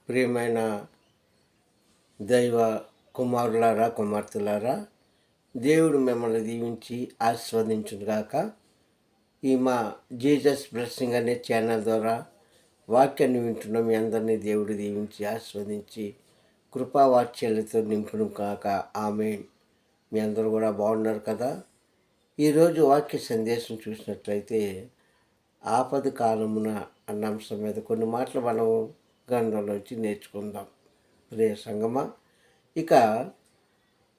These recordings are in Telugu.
ప్రియమైన దైవ కుమారులారా కుమార్తెలారా, దేవుడు మిమ్మల్ని దీవించి ఆశీర్వదించుగాక. ఈ మా జీసస్ బ్లెస్సింగ్ అనే ఛానల్ ద్వారా వాక్యాన్ని వింటున్న మీ అందరినీ దేవుడు దీవించి ఆశీర్వదించి కృపావాత్సల్యతో నింపును కాక. ఆమేన్. మీ అందరూ కూడా బాగున్నారు కదా. ఈరోజు వాక్య సందేశం చూసినట్లయితే ఆపద కాలమున అన్న అంశం మీద కొన్ని మాటలు మనం గ్రంథంలోంచి నేర్చుకుందాం. ప్రియ సంగమా, ఇక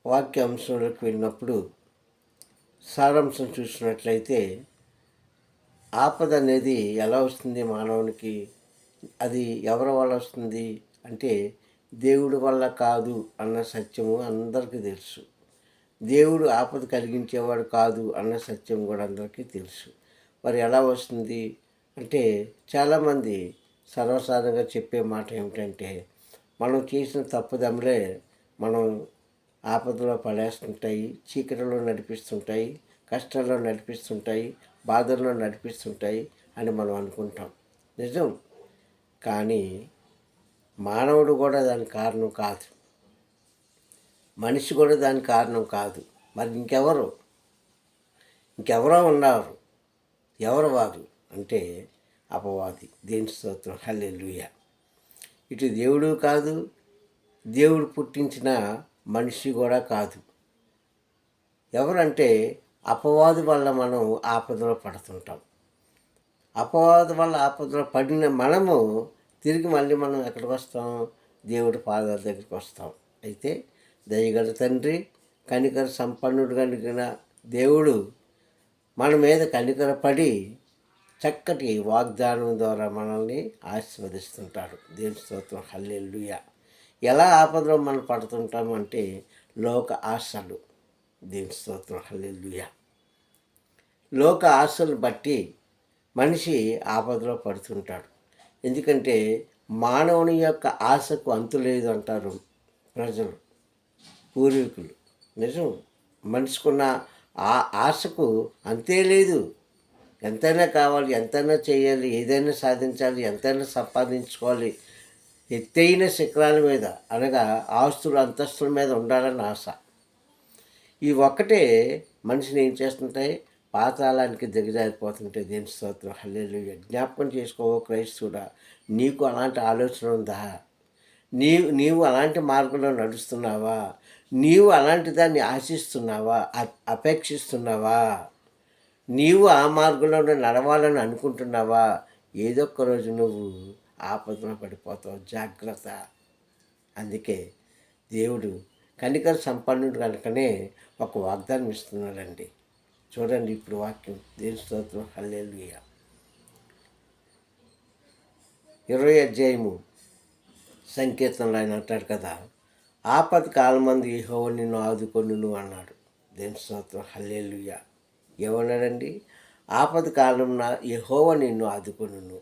వాక్యాంశంలోకి వెళ్ళినప్పుడు సారాంశం చూసినట్లయితే ఆపద అనేది ఎలా వస్తుంది మానవునికి? అది ఎవరి వల్ల వస్తుంది అంటే దేవుడి వల్ల కాదు అన్న సత్యము అందరికీ తెలుసు. దేవుడు ఆపద కలిగించేవాడు కాదు అన్న సత్యం కూడా అందరికీ తెలుసు. మరి ఎలా వస్తుంది అంటే చాలామంది సర్వసాధారణంగా చెప్పే మాట ఏమిటంటే, మనం చేసిన తప్పుదమ్ములే మనం ఆపదలో పడేస్తుంటాయి, చీకటిలో నడిపిస్తుంటాయి, కష్టాల్లో నడిపిస్తుంటాయి, బాధల్లో నడిపిస్తుంటాయి అని మనం అనుకుంటాం. నిజం. కానీ మానవుడు కూడా దానికి కారణం కాదు, మనిషి కూడా దానికి కారణం కాదు. మరి ఇంకెవరో ఉన్నారు. ఎవరు వారు అంటే అపవాది. దేని స్తోత్రం, హల్లెలూయా. ఇటు దేవుడు కాదు, దేవుడు పుట్టించిన మనిషి కూడా కాదు. ఎవరంటే అపవాది వల్ల మనం ఆపదలో పడుతుంటాం. అపవాది వల్ల ఆపదలో పడిన మనము తిరిగి మళ్ళీ మనం ఎక్కడికి వస్తాం? దేవుడి పాదాల దగ్గరికి వస్తాం. అయితే దయగల తండ్రి, కనికర సంపన్నుడు కలిగిన దేవుడు మన మీద కనికరపడి చక్కటి వాగ్దానం ద్వారా మనల్ని ఆశీర్వదిస్తుంటాడు. దేవుని స్తోత్రం, హల్లెలూయా. ఎలా ఆపదలో మనం పడుతుంటామంటే లోక ఆశలు. దేవుని స్తోత్రం, హల్లెలూయా. లోక ఆశలు బట్టి మనిషి ఆపదలో పడుతుంటాడు. ఎందుకంటే మానవుని యొక్క ఆశకు అంతు లేదు అంటారు ప్రజలు, పూర్వీకులు. నిజం. మనిషికున్న ఆ ఆశకు అంతే లేదు. ఎంతైనా కావాలి, ఎంతైనా చేయాలి, ఏదైనా సాధించాలి, ఎంతైనా సంపాదించుకోవాలి, ఎత్తైన శిఖరాల మీద అనగా ఆస్తులు అంతస్తుల మీద ఉండాలని ఆశ. ఈ ఒక్కటే మనిషిని ఏం చేస్తుంటాయి? పాతాళానికి దిగజారిపోతుంటాయి. దేని స్తోత్రం, హల్లెలూయా. జ్ఞాపకం చేసుకో క్రైస్తవుడా, నీకు అలాంటి ఆలోచన ఉందా? నీవు అలాంటి మార్గంలో నడుస్తున్నావా? నీవు అలాంటి దాన్ని ఆశిస్తున్నావా, అపేక్షిస్తున్నావా? నీవు ఆ మార్గంలో నడవాలని అనుకుంటున్నావా? ఏదొక్క రోజు నువ్వు ఆపదలో పడిపోతావు. జాగ్రత్త. అందుకే దేవుడు కనికర సంపన్నుడు కనుకనే ఒక వాగ్దానం ఇస్తున్నాడండి. చూడండి ఇప్పుడు వాక్యం. దేవుని స్తోత్రం, హల్లెలూయా. 20వ అధ్యాయము సంకీర్తనలో ఆయన అంటాడు కదా, ఆపద కాలమందు యెహోవా నిన్ను ఆదుకొనును అన్నాడు. దేవుని స్తోత్రం, హల్లెలూయా. ఏమన్నాడండి? ఆపద కాలంన యెహోవా నిన్ను ఆదుకొనును.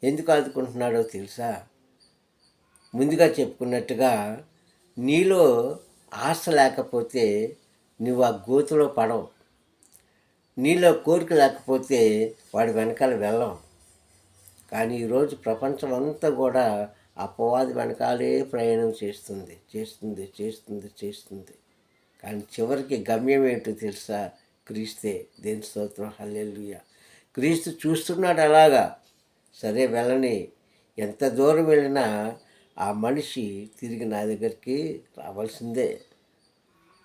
ఎందుకు ఆదుకుంటున్నాడో తెలుసా? ముందుగా చెప్పుకున్నట్టుగా నీలో ఆశ లేకపోతే నువ్వు ఆ గోతులో పడవు. నీలో కోరిక లేకపోతే వాడి వెనకాల వెళ్ళవు. కానీ ఈరోజు ప్రపంచం అంతా కూడా అపవాది వెనకాలే ప్రయాణం చేస్తుంది. కానీ చివరికి గమ్యం ఏంటో తెలుసా? క్రీస్తే. దేని స్తోత్రం, హల్లెలూయా. క్రీస్తు చూస్తున్నాడు అలాగా. సరే వెళ్ళని, ఎంత దూరం వెళ్ళినా ఆ మనిషి తిరిగి నా దగ్గరికి రావాల్సిందే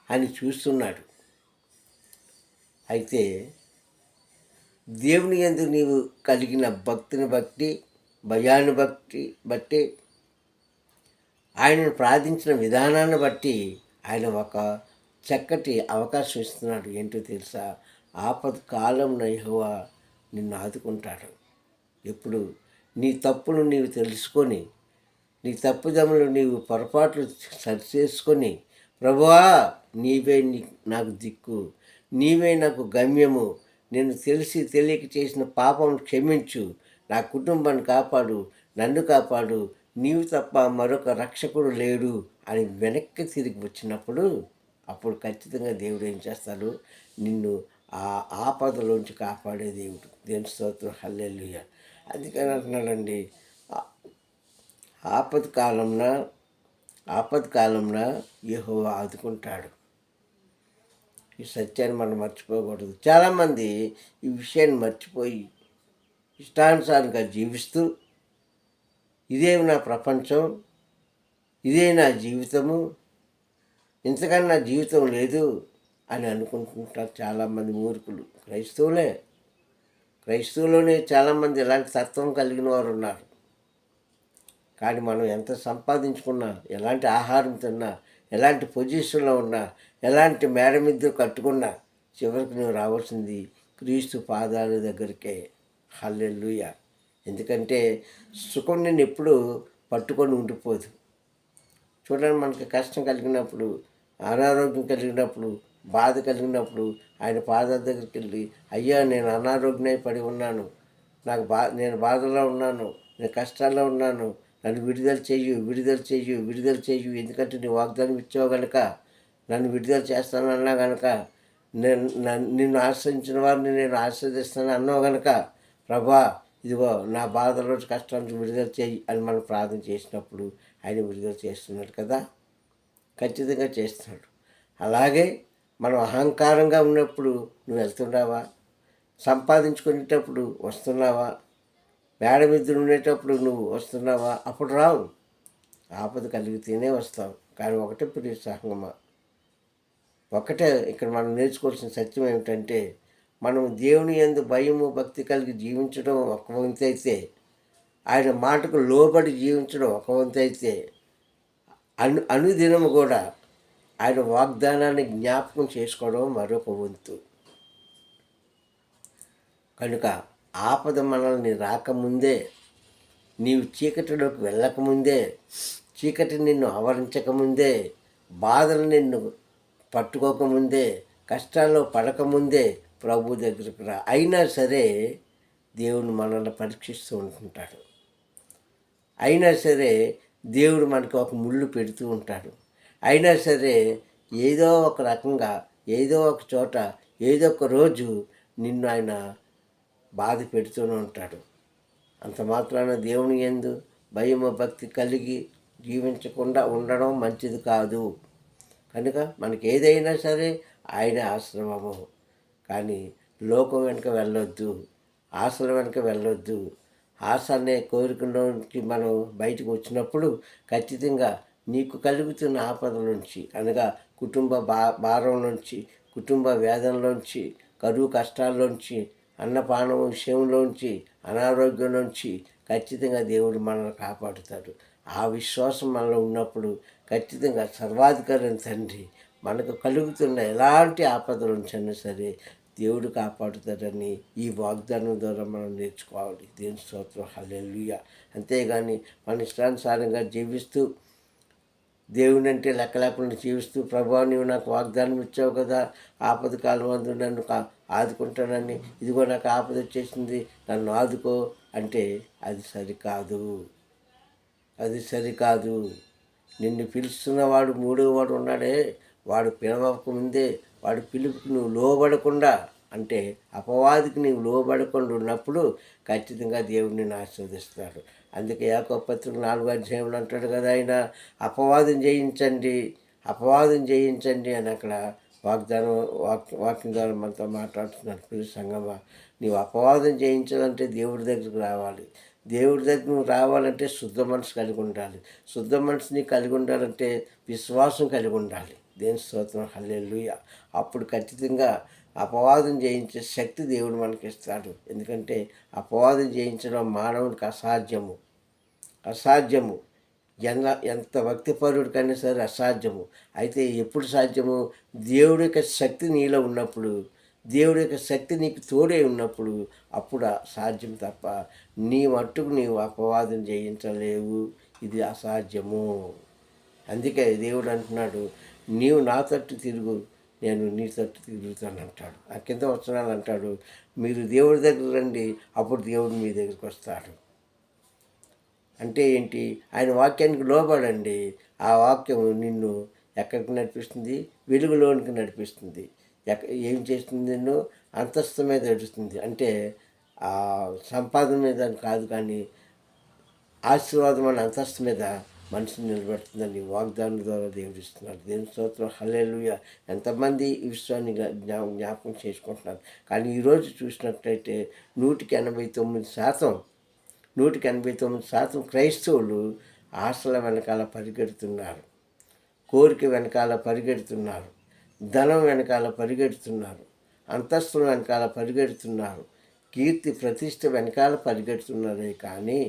అని చూస్తున్నాడు. అయితే దేవుని యందు నీవు కలిగిన భక్తిని భయాన్ని బట్టి ఆయనను ప్రార్థించిన విధానాన్ని బట్టి ఆయన ఒక చక్కటి అవకాశం ఇస్తున్నాడు. ఏంటో తెలుసా? ఆపద కాలంలో యెహోవా నిన్ను ఆదుకుంటాడు. ఎప్పుడు నీ తప్పులు నీవు తెలుసుకొని, నీ తప్పుదమ్ములు నీవు పొరపాట్లు సరిచేసుకొని, ప్రభువా నీవే నాకు దిక్కు, నీవే నాకు గమ్యము, నేను తెలిసి తెలియక చేసిన పాపం క్షమించు, నా కుటుంబాన్ని కాపాడు, నన్ను కాపాడు, నీవు తప్ప మరొక రక్షకుడు లేడు అని వెనక్కి తిరిగి వచ్చినప్పుడు అప్పుడు ఖచ్చితంగా దేవుడు ఏం చేస్తాడు? నిన్ను ఆ ఆపదలోంచి కాపాడే దేవుడు. దేవుని స్తోత్రం, హల్లెలూయా. అందుకని అంటున్నాడండి, ఆపత్కాలంన ఆపత్కాలంన యెహోవా ఆదుకుంటాడు. ఈ సత్యాన్ని మనం మర్చిపోకూడదు. చాలామంది ఈ విషయాన్ని మర్చిపోయి ఇష్టానుసారంగా జీవిస్తూ ఇదే నా ప్రపంచం, ఇదే నా జీవితము, ఇంతకన్నా జీవితం లేదు అని అనుకుంటుంటారు చాలామంది మూర్ఖులు. క్రైస్తవులోనే చాలామంది ఇలాంటి తత్వం కలిగిన వారు ఉన్నారు. కానీ మనం ఎంత సంపాదించుకున్నా, ఎలాంటి ఆహారం తిన్నా, ఎలాంటి పొజిషన్లో ఉన్నా, ఎలాంటి మేడ మీద కట్టుకున్నా, చివరికి నువ్వు రావాల్సింది క్రీస్తు పాదాల దగ్గరికే. హల్లెలూయా. ఎందుకంటే సుఖం నేను ఎప్పుడు పట్టుకొని ఉండిపోదు. చూడండి, మనకి కష్టం కలిగినప్పుడు, అనారోగ్యం కలిగినప్పుడు, బాధ కలిగినప్పుడు ఆయన పాదాల దగ్గరికి వెళ్ళి, అయ్యా నేను అనారోగ్యమై పడి ఉన్నాను, నేను బాధలో ఉన్నాను, నేను కష్టాల్లో ఉన్నాను, నన్ను విడుదల చెయ్యు, ఎందుకంటే నీ వాగ్దానం ఇచ్చావు కనుక, నన్ను విడుదల చేస్తానన్నా కనుక, నిన్ను ఆశ్రయించిన వారిని నేను ఆశ్రదిస్తాను అన్నావు కనుక, ప్రభా ఇదిగో నా బాధలో కష్టానికి విడుదల చేయి అని మనం ప్రార్థన చేసినప్పుడు ఆయన విడుదల చేస్తున్నాడు కదా, ఖచ్చితంగా చేస్తున్నాడు. అలాగే మనం అహంకారంగా ఉన్నప్పుడు నువ్వు వెళ్తున్నావా? సంపాదించుకునేటప్పుడు వస్తున్నావా? మేడ మీద ఉండేటప్పుడు నువ్వు వస్తున్నావా? అప్పుడు రావు. ఆపద కలిగితేనే వస్తావు. కానీ ఒకటే ప్రియ సంగమా, ఒకటే ఇక్కడ మనం నేర్చుకోవాల్సిన సత్యం ఏమిటంటే, మనం దేవుని యందు భయము భక్తి కలిగి జీవించడం ఒక వంతు అయితే, ఆయన మాటకు లోబడి జీవించడం ఒక వంతు అయితే, అనుదినము కూడా ఆయన వాగ్దానాన్ని జ్ఞాపకం చేసుకోవడం మరొక వంతు. కనుక ఆపద మనల్ని రాకముందే, నీవు చీకటిలోకి వెళ్ళకముందే, చీకటి నిన్ను ఆవరించకముందే, బాధలు నిన్ను పట్టుకోకముందే, కష్టాల్లో పడకముందే ప్రభు దగ్గరికి రా. అయినా సరే దేవుడు మనల్ని పరీక్షిస్తూ ఉంటుంటాడు. అయినా సరే దేవుడు మనకు ఒక ముళ్ళు పెడుతూ ఉంటాడు. అయినా సరే ఏదో ఒక రకంగా, ఏదో ఒక చోట, ఏదో ఒక రోజు నిన్ను ఆయన బాధ పెడుతూనే ఉంటాడు. అంత మాత్రాన దేవుని యందు భయము భక్తి కలిగి జీవించకుండా ఉండడం మంచిది కాదు. కనుక మనకి ఏదైనా సరే ఆయన ఆశ్రమము. కానీ లోకం వెనుక వెళ్ళొద్దు, ఆశల వెనుక వెళ్ళొద్దు. ఆశ అనే కోరికలోంచి మనం బయటకు వచ్చినప్పుడు ఖచ్చితంగా నీకు కలుగుతున్న ఆపదల నుంచి, అనగా కుటుంబ భారం నుంచి, కుటుంబ వేదనలోంచి, కరువు కష్టాల్లోంచి, అన్నపానం విషయంలోంచి, అనారోగ్యం నుంచి ఖచ్చితంగా దేవుడు మనల్ని కాపాడుతాడు. ఆ విశ్వాసం మనలో ఉన్నప్పుడు ఖచ్చితంగా సర్వాధికారి తండ్రి మనకు కలుగుతున్న ఎలాంటి ఆపదల నుంచైనా సరే దేవుడు కాపాడుతాడని ఈ వాగ్దానం ద్వారా మనం నేర్చుకోవాలి. దేవుని స్తోత్రం, హల్లెలూయా. అంతేగాని మన ఇష్టానుసారంగా జీవిస్తూ, దేవుని అంటే లెక్క లేకుండా జీవిస్తూ, ప్రభువా నీవు నాకు వాగ్దానం ఇచ్చావు కదా, ఆపద కాలం అందు నన్ను ఆదుకుంటానని, ఇదిగో నాకు ఆపద వచ్చేసింది నన్ను ఆదుకో అంటే అది సరికాదు. నిన్ను పిలుస్తున్నవాడు మూడోవాడు ఉన్నాడే, వాడు పిలవకముందే, వాడు పిలుపుకి నువ్వు లోబడకుండా, అంటే అపవాదికి నీవు లోబడకుండా ఉన్నప్పుడు ఖచ్చితంగా దేవుడు నిన్ను ఆశీర్వదిస్తాడు. అందుకే యాకోబు పత్రిక 4వ అధ్యాయంలో అంటాడు కదా, ఆయన అపవాదం జయించండి అని అక్కడ వాక్యం ద్వారా మనతో మాట్లాడుతున్నాడు. ప్రియ సంగమా, నీవు అపవాదం జయించాలంటే దేవుడి దగ్గరికి రావాలి. దేవుడి దగ్గర నువ్వు రావాలంటే శుద్ధ మనసు కలిగి ఉండాలి. శుద్ధ మనసుని కలిగి ఉండాలంటే విశ్వాసం కలిగి ఉండాలి. దేవుని స్తోత్రం, హల్లెలూయా. అప్పుడు ఖచ్చితంగా అపవాదం జయించే శక్తి దేవుడు మనకి ఇస్తాడు. ఎందుకంటే అపవాదం జయించడం మానవునికి అసాధ్యము. ఎంత భక్తిపరుడికైనా సరే అసాధ్యము. అయితే ఎప్పుడు సాధ్యము? దేవుడి యొక్క శక్తి నీలో ఉన్నప్పుడు, దేవుడి యొక్క శక్తి నీకు తోడే ఉన్నప్పుడు అప్పుడు సాధ్యం తప్ప నీ మట్టుకు నీవు అపవాదం జయించలేవు. ఇది అసాధ్యము. అందుకే దేవుడు అంటున్నాడు, నీవు నా తట్టు తిరుగు, నేను నీ తట్టు తిరుగుతాను అంటాడు. ఆ కింద వచనాలు అంటాడు, మీరు దేవుడి దగ్గర రండి, అప్పుడు దేవుడు మీ దగ్గరికి వస్తాడు. అంటే ఏంటి? ఆయన వాక్యానికి లోబడండి. ఆ వాక్యం నిన్ను ఎక్కడికి నడిపిస్తుంది? వెలుగులోనికి నడిపిస్తుంది. ఏం చేస్తుంది? నిన్ను అంతస్తు మీద నడుస్తుంది. అంటే సంపాదన మీద కాదు, కానీ ఆశీర్వాదమైన అంతస్తు మీద మనిషిని నిలబెడుతుందని వాగ్దానం ద్వారా దేవుడు ఇస్తున్నాడు. దేవుని స్తోత్రం, హల్లెలూయా. ఎంతమంది ఈ విషయాన్ని జ్ఞాపకం చేసుకుంటున్నారు. కానీ ఈరోజు చూసినట్లయితే 189% 189% క్రైస్తవులు ఆశల వెనకాల పరిగెడుతున్నారు, కోరిక వెనకాల పరిగెడుతున్నారు, ధనం వెనకాల పరిగెడుతున్నారు, అంతస్తుల వెనకాల పరిగెడుతున్నారు, కీర్తి ప్రతిష్ట వెనకాల పరిగెడుతున్నారే కానీ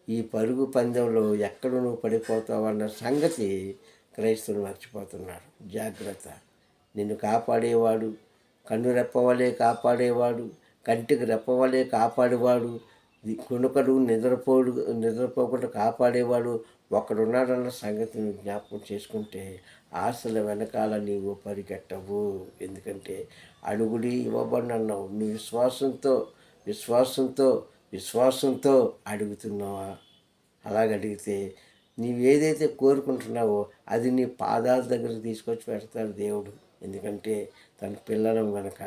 ఈ పరుగు పందెంలో ఎక్కడ నువ్వు పడిపోతావన్న సంగతి క్రైస్తవులు మర్చిపోతున్నారు. జాగ్రత్త. నిన్ను కాపాడేవాడు, కన్ను రెప్పవలే కాపాడేవాడు, కంటికి రెప్పవలే కాపాడేవాడు, కునుకడు నిద్రపోకుండా కాపాడేవాడు ఒకడున్నాడన్న సంగతి నువ్వు జ్ఞాపకం చేసుకుంటే ఆశల వెనకాల నీవు పరిగెట్టవు. ఎందుకంటే అడుగుడి ఇవ్వబడినన్నావు. నీ విశ్వాసంతో అడుగుతున్నావా? అలాగడిగితే నీవు ఏదైతే కోరుకుంటున్నావో అది నీ పాదాల దగ్గరకు తీసుకొచ్చి పెడతాడు దేవుడు. ఎందుకంటే తన పిల్లలం గనక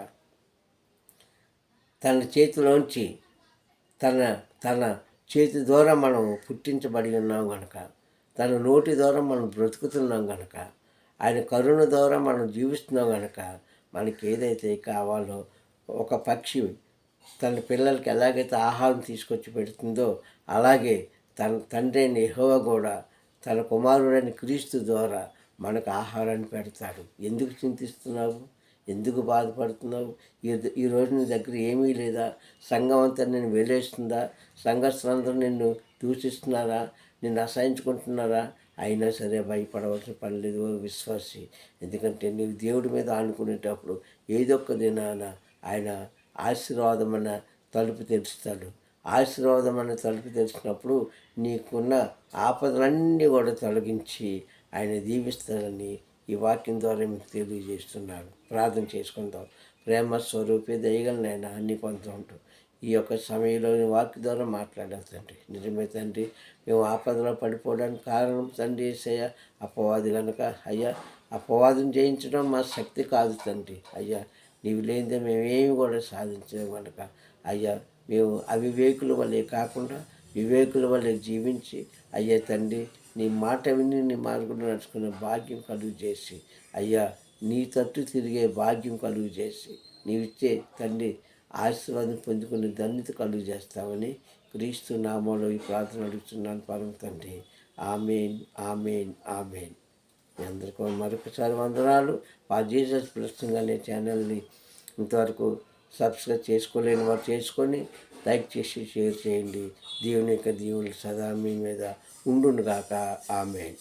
తన చేతిలోంచి తన చేతి ద్వారా మనం పుట్టించబడి ఉన్నాం కనుక, తన నోటి ద్వారా మనం బ్రతుకుతున్నాం కనుక, ఆయన కరుణ ద్వారా మనం జీవిస్తున్నాం కనుక మనకి ఏదైతే కావాలో, ఒక పక్షి తన పిల్లలకి ఎలాగైతే ఆహారం తీసుకొచ్చి పెడుతుందో అలాగే తన తండ్రి అయిన యెహోవా కూడా తన కుమారుడైన క్రీస్తు ద్వారా మనకు ఆహారాన్ని పెడతాడు. ఎందుకు చింతిస్తున్నావు? ఎందుకు బాధపడుతున్నావు? ఈరోజు నీ దగ్గర ఏమీ లేదా? సంఘం అంతా నిన్ను వెలేస్తుందా? సంఘస్థులందరూ నిన్ను దూషిస్తున్నారా? నిన్ను అసహించుకుంటున్నారా? అయినా సరే భయపడవలసిన పని లేదు విశ్వాసి. ఎందుకంటే నీవు దేవుడి మీద ఆనుకునేటప్పుడు ఏదొక్క దినాన ఆయన ఆశీర్వాదమైన తలుపు తెరుస్తాడు. ఆశీర్వాదమైన తలుపు తెరిచినప్పుడు నీకున్న ఆపదలన్నీ కూడా తొలగించి ఆయన దీవిస్తాడని ఈ వాక్యం ద్వారా మీకు తెలియజేస్తున్నాను. ప్రార్థన చేసుకుందాం. ప్రేమ స్వరూపే దయగలనైనా అన్ని పొందుతూ ఈ యొక్క సమయంలో వాక్య ద్వారా మాట్లాడాలి తండ్రి. నిజమే తండ్రి, మేము ఆపదలో పడిపోవడానికి కారణం తండ్రి యేసయ్య అపవాది కనుక. అయ్యా, అపవాదం జయించడం మా శక్తి కాదు తండ్రి. అయ్యా, నీవు లేనిదే మేమేమి కూడా సాధించలేము కనుక అయ్యా, మేము అవివేకుల వల్లే కాకుండా వివేకుల వల్లే జీవించి అయ్యా తండ్రి నీ మాట విని నీ మార్గంలో నడుచుకునే భాగ్యం కలుగు చేసి అయ్యా నీ తట్టు తిరిగే భాగ్యం కలుగు చేసి నీవిచ్చే తండ్రి ఆశీర్వాదం పొందుకునే ధన్యత కలుగు చేస్తామని క్రీస్తు నామంలో ఈ ప్రార్థన అడుగుతున్నాను పరమ తండ్రి. ఆమేన్, ఆమేన్, ఆమేన్. మీ అందరికీ మరొకసారి వందనాలు. మా జీసస్ ప్లస్సింగ్ అనే ఛానల్ని ఇంతవరకు సబ్స్క్రైబ్ చేసుకోలేని వారు చేసుకొని లైక్ చేసి షేర్ చేయండి. దేవుని యొక్క దీవులు సదా మీ మీద ఉండునుగాక. ఆమేన్.